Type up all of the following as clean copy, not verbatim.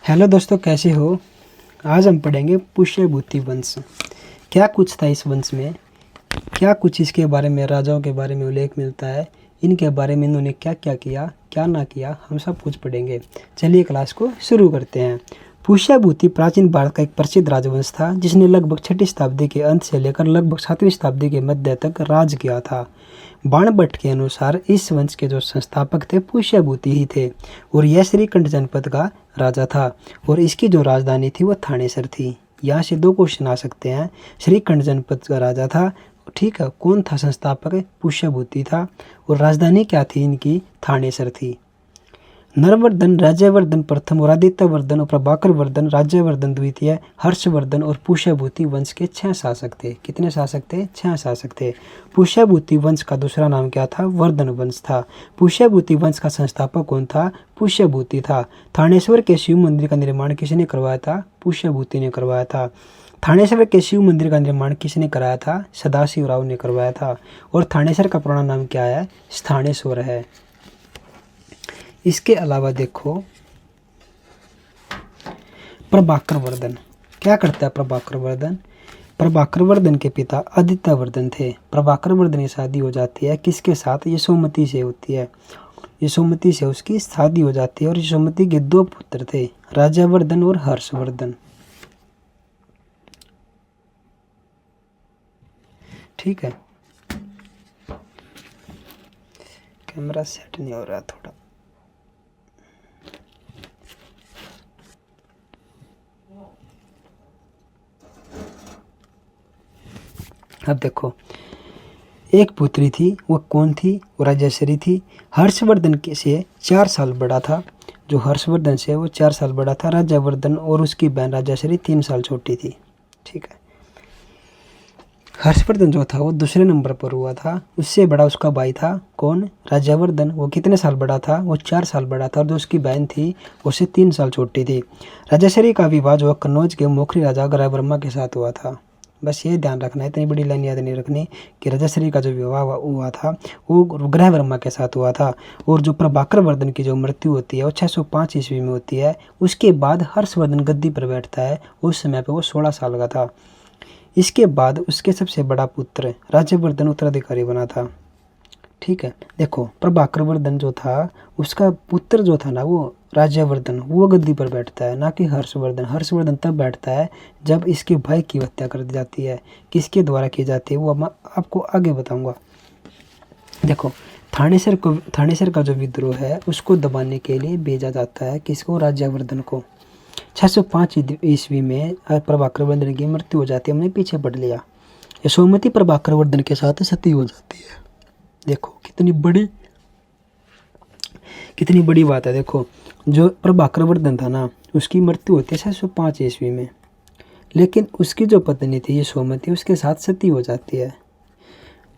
Hello दोस्तों, कैसे हो। आज हम पढ़ेंगे पुष्यभूति वंश। क्या कुछ था इस वंश में, क्या कुछ इसके बारे में, राजाओं के बारे में उल्लेख मिलता है, इनके बारे में इन्होंने क्या क्या किया, क्या ना किया, हम सब कुछ पढ़ेंगे। चलिए क्लास को शुरू करते हैं। पुष्यभूति प्राचीन भारत का एक प्रसिद्ध राजवंश था जिसने लगभग 6वीं शताब्दी के अंत से लेकर लगभग 7वीं शताब्दी के मध्य तक राज किया था। बाणभट्ट के अनुसार इस वंश के जो संस्थापक थे पुष्यभूति ही थे और यह श्रीकंठ जनपद का राजा था और इसकी जो राजधानी थी वह थानेसर थी। यहाँ से 2 क्वेश्चन आ सकते हैं। श्रीकंठ जनपद का राजा था, ठीक है। कौन था संस्थापक? पुष्यभूति था। और राजधानी क्या थी इनकी? थानेसर थी। नरवर्धन, राज्यवर्धन प्रथम और आदित्यवर्धन और प्रभाकर वर्धन, राज्यवर्धन द्वितीय, हर्षवर्धन और पुष्यभूति वंश के 6 शासक थे। कितने शासक थे? 6 शासक थे। पुष्यभूति वंश का दूसरा नाम क्या था? वर्धन वंश था। पुष्यभूति वंश का संस्थापक कौन था? पुष्यभूति था। थानेश्वर के शिव मंदिर का निर्माण किसने करवाया था? पुष्यभूति ने करवाया था। थानेश्वर के शिव मंदिर का निर्माण किसने कराया था? सदाशिव राव ने करवाया था। और थानेश्वर का पुराना नाम क्या है? स्थानेश्वर है। इसके अलावा देखो, प्रभाकर वर्धन क्या करता है? प्रभाकर वर्धन, प्रभाकर वर्धन के पिता आदित्यवर्धन थे। प्रभाकर वर्धन की शादी हो जाती है किसके साथ? यशोमती से होती है। यशोमती से उसकी शादी हो जाती है और यशोमती के 2 पुत्र थे, राज्यवर्धन और हर्षवर्धन। ठीक है, कैमरा सेट नहीं हो रहा थोड़ा। अब देखो, एक पुत्री थी, वह कौन थी? वो राजश्री थी। हर्षवर्धन के से 4 साल बड़ा था। जो हर्षवर्धन से वो 4 साल बड़ा था। राज्यवर्धन और उसकी बहन राजश्री 3 साल छोटी थी। ठीक है। हर्षवर्धन जो था वो दूसरे नंबर पर हुआ था। उससे बड़ा उसका भाई था। कौन? राज्यवर्धन। वो कितने साल बड़ा था? वो 4 साल बड़ा था। और जो उसकी बहन थी उससे 3 साल छोटी थी। राजश्री का विवाह जो कन्नौज के मोखरी राजा ग्रहवर्मा के साथ हुआ था। बस ये ध्यान रखना है, इतनी बड़ी लाइन याद नहीं रखनी कि राजश्री का जो विवाह हुआ था वो ग्रहवर्मा के साथ हुआ था। और जो प्रभाकर वर्धन की जो मृत्यु होती है वो 605 ईस्वी में होती है। उसके बाद हर्षवर्धन गद्दी पर बैठता है। उस समय पे वो 16 साल का था। इसके बाद उसके सबसे बड़ा पुत्र राज्यवर्धन उत्तराधिकारी बना था। ठीक है। देखो, प्रभाकर वर्धन जो था उसका पुत्र जो था ना वो राज्यवर्धन, वो गद्दी पर बैठता है, ना कि हर्षवर्धन। हर्षवर्धन तब बैठता है जब इसके भाई की हत्या कर दी जाती है। किसके द्वारा की जाती है वो मैं आपको आगे बताऊंगा। देखो, थानेसर का जो विद्रोह है उसको दबाने के लिए भेजा जाता है। किसको? राज्यवर्धन को। 605 ईस्वी में प्रभाकर वर्धन की मृत्यु हो जाती है। हमने पीछे पढ़ लिया। यशोमती प्रभाकर वर्धन के साथ सती हो जाती है। देखो कितनी बड़ी बात है। देखो, जो प्रभाकर वर्धन था ना उसकी मृत्यु होती है 605 ईस्वी में, लेकिन उसकी जो पत्नी थी यशोमती उसके साथ सती हो जाती है।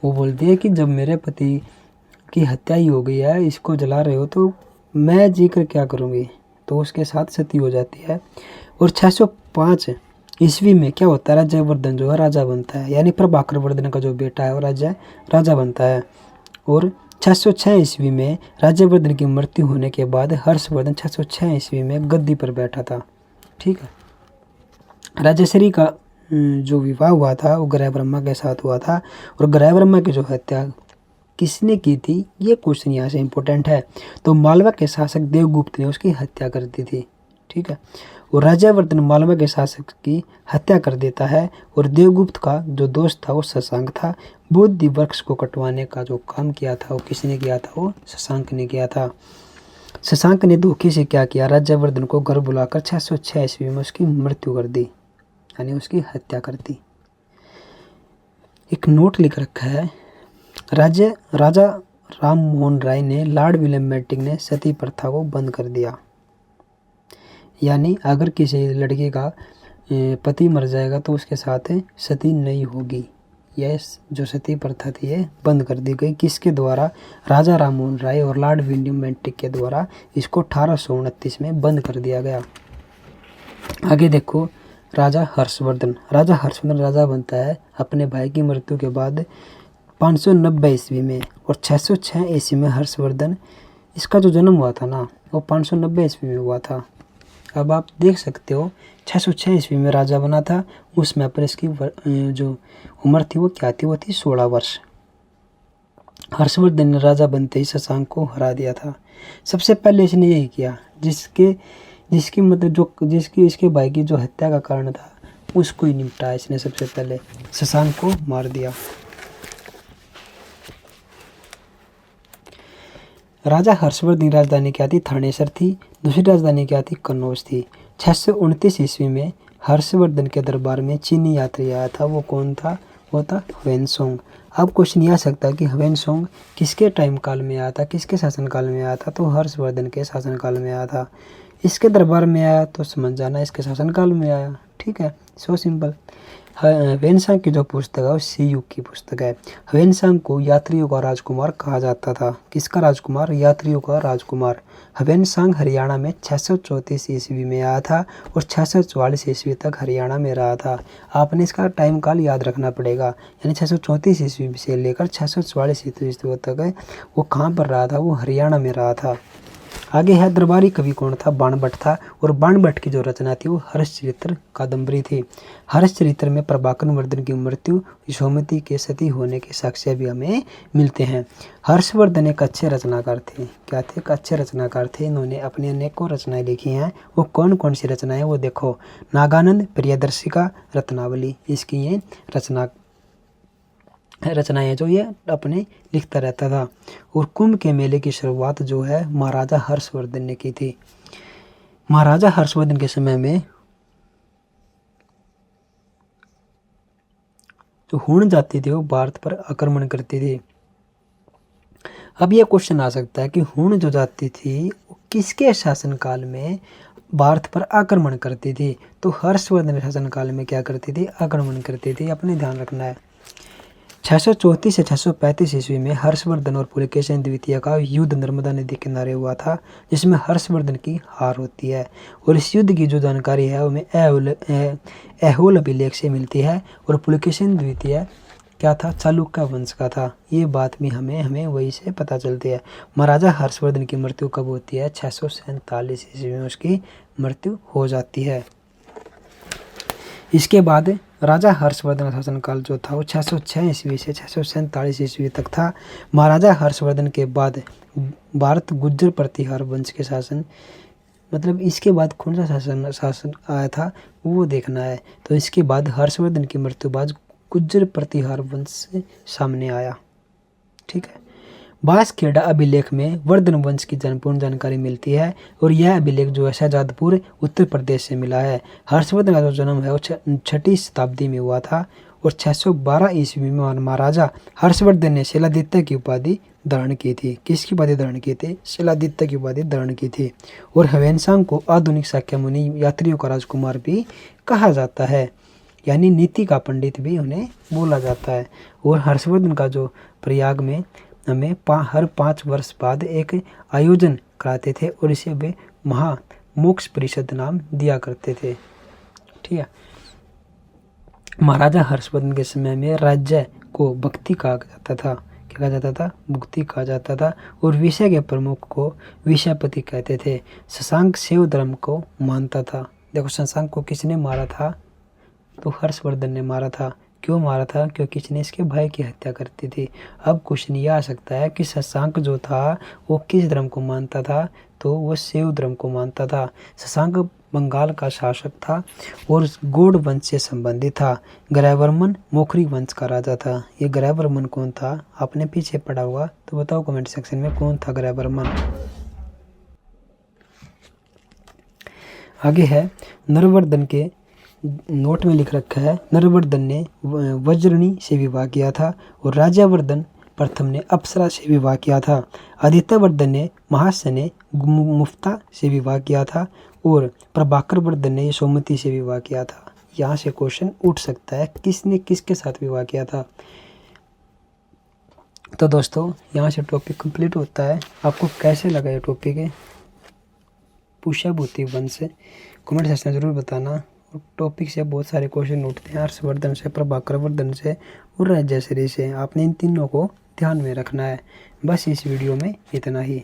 वो बोलती है कि जब मेरे पति की हत्या ही हो गई है, इसको जला रहे हो, तो मैं जी कर क्या करूँगी। तो उसके साथ सती हो जाती है। और 605 ईस्वी में क्या होता है? राज्यवर्धन जो है राजा बनता है, यानी प्रभाकर वर्धन का जो बेटा है वो राजा बनता है। और 606 ईस्वी में राज्यवर्धन की मृत्यु होने के बाद हर्षवर्धन 606 ईस्वी में गद्दी पर बैठा था। ठीक है। राजश्री का जो विवाह हुआ था वो ग्रहवर्मा के साथ हुआ था। और ग्रहवर्मा की जो हत्या किसने की थी, ये क्वेश्चन यहाँ से इम्पोर्टेंट है। तो मालवा के शासक देवगुप्त ने उसकी हत्या कर दी थी। ठीक है। और राज्यवर्धन मालवा के शासक की हत्या कर देता है। और देवगुप्त का जो दोस्त था वो शशांक था। बोधि वृक्ष को कटवाने का जो काम किया था वो किसने किया था? वो शशांक ने किया था। शशांक ने धोखे से क्या किया? राज्यवर्धन को घर बुलाकर 606 ईस्वी में उसकी मृत्यु कर दी, यानी उसकी हत्या कर दी। एक नोट लिख रखा है, राजा राम मोहन राय ने लॉर्ड विलियम बेंटिक ने सती प्रथा को बंद कर दिया। यानी अगर किसी लड़के का पति मर जाएगा तो उसके साथ सती नहीं होगी। यह जो सती प्रथा थी ये बंद कर दी गई। किसके द्वारा? राजा राम मोहन राय और लॉर्ड विलियम बेंटिक के द्वारा इसको 1829 में बंद कर दिया गया। आगे देखो, राजा हर्षवर्धन राजा बनता है अपने भाई की मृत्यु के बाद 590 ईस्वी में। और 606 ईस्वी में हर्षवर्धन, इसका जो जन्म हुआ था ना वो 590 ईस्वी में हुआ था। अब आप देख सकते हो 606 ईस्वी में राजा बना था, उसमें पर इसकी जो उम्र थी वो क्या थी, वो थी 16 वर्ष। हर्षवर्धन ने राजा बनते ही शशांक को हरा दिया था। सबसे पहले इसने यही किया जिसकी मतलब जिसकी इसके भाई की जो हत्या का कारण था उसको ही निपटाया इसने। सबसे पहले शशांक को मार दिया। राजा हर्षवर्धन की राजधानी क्या थी, थानेसर थी। दूसरी राजधानी क्या थी, कन्नौज थी। 629 ईस्वी में हर्षवर्धन के दरबार में चीनी यात्री आया था। वो कौन था, वो था ह्वेनसोंग। अब क्वेश्चन यह आ सकता है कि ह्वेनसोंग किसके टाइम काल में आया था, किसके शासन काल में आया था, तो हर्षवर्धन के शासन काल में आया था। इसके दरबार में आया तो समझ जाना इसके शासन काल में आया। ठीक है, सो सिंपल। ह्वेनसांग की जो पुस्तक है वो सी युग की पुस्तक है। ह्वेनसांग को यात्रियों का राजकुमार कहा जाता था। किसका राजकुमार, यात्रियों का राजकुमार। ह्वेनसांग हरियाणा में 634 ईस्वी में आया था और 644 ईस्वी तक हरियाणा में रहा था। आपने इसका टाइम काल याद रखना पड़ेगा, यानी 634 ईस्वी से लेकर 644 ईस्वी तक वो कहाँ पर रहा था, वो हरियाणा में रहा था। आगे है दरबारी कवि कौन था, बाणभट्ट था। और बाणभट्ट की जो रचना थी वो हर्षचरित्र कादम्बरी थी। हर्षचरित्र में प्रभाकर वर्धन की मृत्यु, यशोमती के सती होने के साक्ष्य भी हमें मिलते हैं। हर्षवर्धन एक अच्छे रचनाकार थे। क्या थे, अच्छे रचनाकार थे। इन्होंने अपनी अनेकों रचनाएं लिखी हैं। वो कौन कौन सी रचनाएं, वो देखो। नागानंद, प्रियदर्शिका, रत्नावली, इसकी ये रचनाएं जो ये अपने लिखता रहता था। और कुंभ के मेले की शुरुआत जो है महाराजा हर्षवर्धन ने की थी। महाराजा हर्षवर्धन के समय में जो हूण जाति थी वो भारत पर आक्रमण करती थी। अब यह क्वेश्चन आ सकता है कि हूण जो जाति थी वो किसके शासनकाल में भारत पर आक्रमण करती थी, तो हर्षवर्धन शासनकाल में क्या करती थी, आक्रमण करती थी। अपने ध्यान रखना है। 634 से 635 ईस्वी में हर्षवर्धन और पुलकेशिन द्वितीय का युद्ध नर्मदा नदी किनारे हुआ था, जिसमें हर्षवर्धन की हार होती है। और इस युद्ध की जो जानकारी है वो ऐहोल अभिलेख से मिलती है। और पुलकेशिन द्वितीय क्या था, चालुक्य वंश का था। ये बात भी हमें वही से पता चलती है। महाराजा हर्षवर्धन की मृत्यु कब होती है, 647 ईस्वी में उसकी मृत्यु हो जाती है। इसके बाद राजा हर्षवर्धन का शासनकाल जो था वो 606 ईस्वी से 647 ईस्वी तक था। महाराजा हर्षवर्धन के बाद भारत गुर्जर प्रतिहार वंश के शासन, मतलब इसके बाद कौन सा शासन आया था वो देखना है। तो इसके बाद हर्षवर्धन की मृत्यु बाद गुर्जर प्रतिहार वंश सामने आया। ठीक है। बांसखेड़ा अभिलेख में वर्धन वंश की पूर्ण जानकारी मिलती है। और यह अभिलेख जो है शहजादपुर उत्तर प्रदेश से मिला है। हर्षवर्धन का जो जन्म है वो 6वीं शताब्दी में हुआ था। और 612 ईस्वी में महाराजा हर्षवर्धन ने शिलादित्य की उपाधि धारण की थी। किसकी उपाधि धारण की थी, शिलादित्य की उपाधि धारण की थी। और ह्वेनसांग को आधुनिक शाक्य मुनि यात्रियों का राजकुमार भी कहा जाता है, यानी नीति का पंडित भी उन्हें बोला जाता है। और हर्षवर्धन का जो प्रयाग में हमें हर 5 वर्ष बाद एक आयोजन कराते थे और इसे वे महामोक्ष परिषद नाम दिया करते थे। ठीक है। महाराजा हर्षवर्धन के समय में राज्य को भक्ति कहा जाता था। क्या कहा जाता था, भक्ति कहा जाता था। और विषय के प्रमुख को विषयपति कहते थे। शशांक शैव धर्म को मानता था। देखो शशांक को किसने मारा था, तो हर्षवर्धन ने मारा था। क्यों मारा था, क्योंकि इसने इसके भाई की हत्या करती थी। अब क्वेश्चन यह आ सकता है कि शशांक जो था वो किस धर्म को मानता था, तो वो शैव धर्म को मानता था। शशांक बंगाल का शासक था और गौड़ वंश से संबंधित था। ग्रैवर्मन मौखरी वंश का राजा था। ये ग्रैवर्मन कौन था, आपने पीछे पढ़ा होगा, तो बताओ कमेंट सेक्शन में कौन था ग्रैवर्मन। आगे है नरवर्धन के नोट में लिख रखा है, नरवर्धन ने वज्रणी से विवाह किया था और राजावर्धन प्रथम ने अप्सरा से विवाह किया था। आदित्यवर्धन ने महाशय मुफ्ता से विवाह किया था और प्रभाकर वर्धन ने यशोमती से विवाह किया था। यहाँ से क्वेश्चन उठ सकता है किसने किसके साथ विवाह किया था। तो दोस्तों यहाँ से टॉपिक कंप्लीट होता है। आपको कैसे लगा ये टॉपिक, पुष्यभूति वंश, कमेंट सेक्शन में जरूर बताना। टॉपिक से बहुत सारे क्वेश्चन उठते हैं, हर्षवर्धन से, प्रभाकर वर्धन से और राजश्री से। आपने इन तीनों को ध्यान में रखना है। बस इस वीडियो में इतना ही।